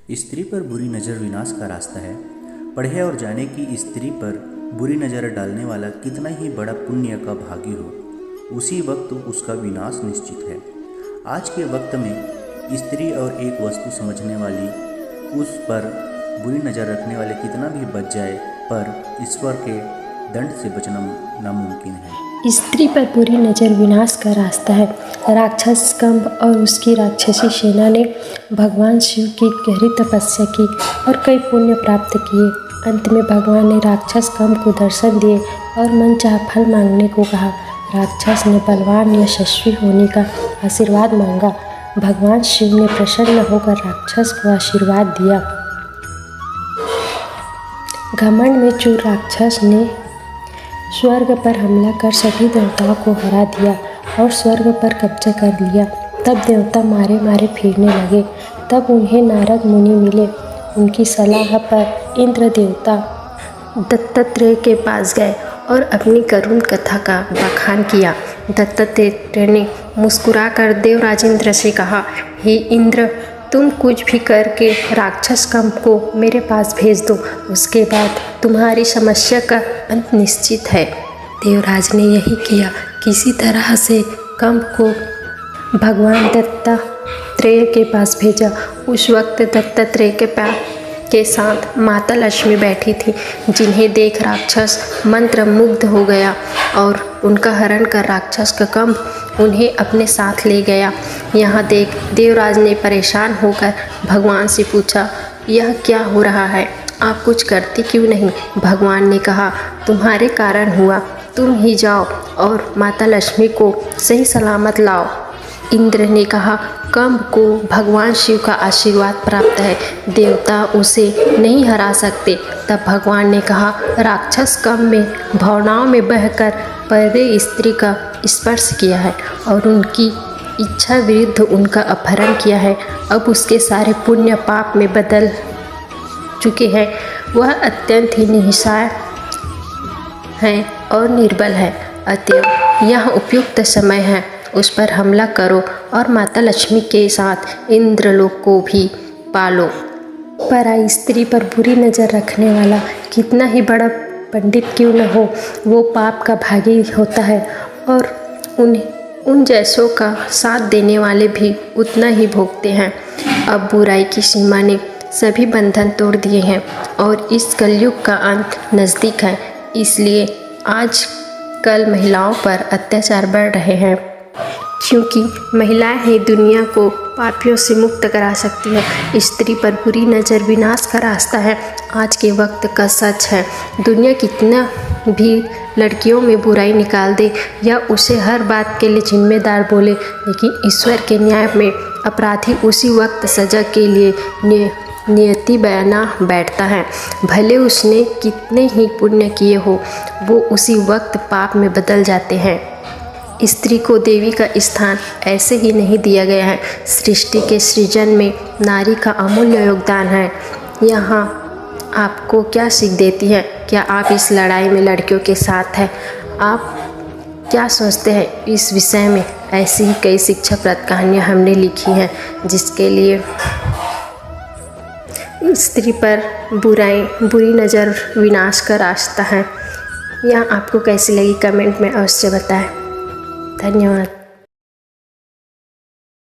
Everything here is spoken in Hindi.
स्त्री पर बुरी नज़र विनाश का रास्ता है। पढ़े और जाने कि स्त्री पर बुरी नज़र डालने वाला कितना ही बड़ा पुण्य का भागी हो, उसी वक्त उसका विनाश निश्चित है। आज के वक्त में स्त्री और एक वस्तु समझने वाली उस पर बुरी नज़र रखने वाले कितना भी बच जाए, पर ईश्वर के दंड से बचना नामुमकिन है। स्त्री पर बुरी नज़र विनाश का रास्ता है। राक्षस कंब और उसकी राक्षसी सेना ने भगवान शिव की गहरी तपस्या की और कई पुण्य प्राप्त किए। अंत में भगवान ने राक्षस कंब को दर्शन दिए और मनचाहा फल मांगने को कहा। राक्षस ने बलवान यशस्वी होने का आशीर्वाद मांगा। भगवान शिव ने प्रसन्न होकर राक्षस को आशीर्वाद दिया। घमंड में चूर राक्षस ने स्वर्ग पर हमला कर सभी देवताओं को हरा दिया और स्वर्ग पर कब्जा कर लिया। तब देवता मारे मारे फिरने लगे। तब उन्हें नारद मुनि मिले। उनकी सलाह पर इंद्र देवता दत्तात्रेय के पास गए और अपनी करुण कथा का बखान किया। दत्तात्रेय ने मुस्कुराकर देवराज इंद्र से कहा, हे इंद्र, तुम कुछ भी करके राक्षस कंब को मेरे पास भेज दो, उसके बाद तुम्हारी समस्या का अंत निश्चित है। देवराज ने यही किया। किसी तरह से कंब को भगवान दत्तात्रेय के पास भेजा। उस वक्त दत्तात्रेय के साथ माता लक्ष्मी बैठी थी, जिन्हें देख राक्षस मंत्रमुग्ध हो गया और उनका हरण कर राक्षस का कंब उन्हें अपने साथ ले गया। यहाँ देख देवराज ने परेशान होकर भगवान से पूछा, यह क्या हो रहा है? आप कुछ करते क्यों नहीं? भगवान ने कहा, तुम्हारे कारण हुआ, तुम ही जाओ और माता लक्ष्मी को सही सलामत लाओ। इंद्र ने कहा, कंब को भगवान शिव का आशीर्वाद प्राप्त है, देवता उसे नहीं हरा सकते। तब भगवान ने कहा, राक्षस कंब में भावनाओं में बहकर परे स्त्री का स्पर्श किया है और उनकी इच्छा विरुद्ध उनका अपहरण किया है। अब उसके सारे पुण्य पाप में बदल चुके हैं। वह अत्यंत ही निस्सहाय है और निर्बल है। अतएव यह उपयुक्त समय है, उस पर हमला करो और माता लक्ष्मी के साथ इंद्रलोक को भी पालो। पराई स्त्री पर बुरी नज़र रखने वाला कितना ही बड़ा पंडित क्यों न हो, वो पाप का भागी होता है और उन जैसों का साथ देने वाले भी उतना ही भोगते हैं। अब बुराई की सीमा ने सभी बंधन तोड़ दिए हैं और इस कलयुग का अंत नज़दीक है। इसलिए आज कल महिलाओं पर अत्याचार बढ़ रहे हैं, क्योंकि महिलाएं ही दुनिया को पापियों से मुक्त करा सकती है। स्त्री पर बुरी नज़र विनाश का रास्ता है, आज के वक्त का सच है। दुनिया कितना भी लड़कियों में बुराई निकाल दे या उसे हर बात के लिए जिम्मेदार बोले, लेकिन ईश्वर के न्याय में अपराधी उसी वक्त सजा के लिए नियति बयाना बैठता है। भले उसने कितने ही पुण्य किए हो, वो उसी वक्त पाप में बदल जाते हैं। स्त्री को देवी का स्थान ऐसे ही नहीं दिया गया है। सृष्टि के सृजन में नारी का अमूल्य योगदान है। यहाँ आपको क्या सीख देती है? क्या आप इस लड़ाई में लड़कियों के साथ हैं? आप क्या सोचते हैं इस विषय में? ऐसी ही कई शिक्षाप्रद कहानियाँ हमने लिखी हैं, जिसके लिए स्त्री पर बुरी नज़र विनाश का रास्ता है। यह आपको कैसी लगी कमेंट में अवश्य बताएं। धन्यवाद।